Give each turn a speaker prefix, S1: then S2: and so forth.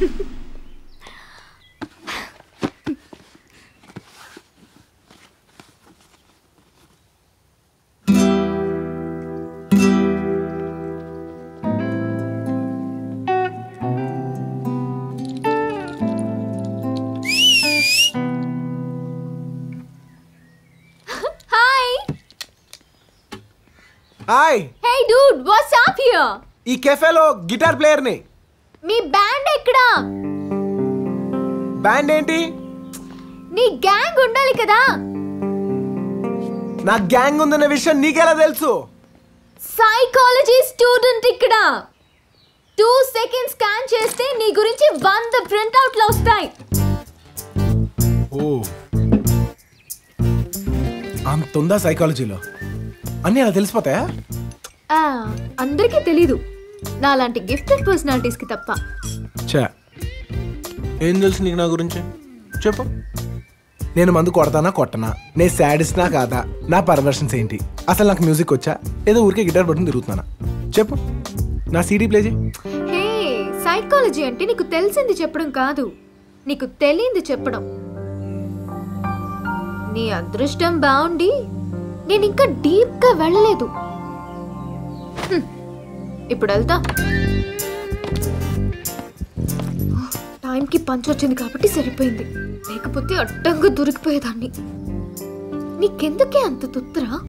S1: Hi.
S2: Hey Dude, what's up here?
S1: ఈ కెఫేలో guitar player ని.
S2: మీ band ఎక్కడా?
S1: బ్యాండ్ ఏంటి?
S2: నీ గ్యాంగ్ ఉండాలి కదా.
S1: నా గ్యాంగ్ ఉందన్న విషయం నీకెలా తెలుసు?
S2: సైకాలజీ స్టూడెంట్ ఇక్కడ. 2 సెకండ్స్ స్కాన్ చేస్తే నీ గురించి 100 ప్రింట్అవుట్లు వస్తాయి.
S1: ఓ, అంతుందా సైకాలజీలో? అన్నీ అలా తెలిసిపోతాయా?
S2: అందరికీ తెలీదు, నాలాంటి గిఫ్టెడ్ పర్సనాలిటీస్ కి తప్ప.
S1: చా, ఏం తెలుసు నీకు నా గురించి? చెప్పు. నేను మందు కొడతానా కొట్టనా, నేను సాడిస్నా కాదా, నా పర్వర్షన్స్ ఏంటి, అసలు నాకు మ్యూజిక్ వచ్చా, ఏదో ఊరికే గిటార్ పట్టుకుని తిరుగుతున్నానా? చెప్పు, నా సీడీ ప్లే చేయి.
S2: హే, సైకాలజీ అంటే నీకు తెలిసింది చెప్పడం కాదు, నీకు తెలియంది చెప్పడం. నీ అదృష్టం బాగుండి నేను ఇంకా డీప్ గా వెళ్ళలేదు. ఇప్పుడు వెళ్తా. టైంకి పంచ్ వచ్చింది కాబట్టి సరిపోయింది, లేకపోతే అడ్డంగా దొరికిపోయేదాన్ని. నీకెందుకే అంత తుత్తరా?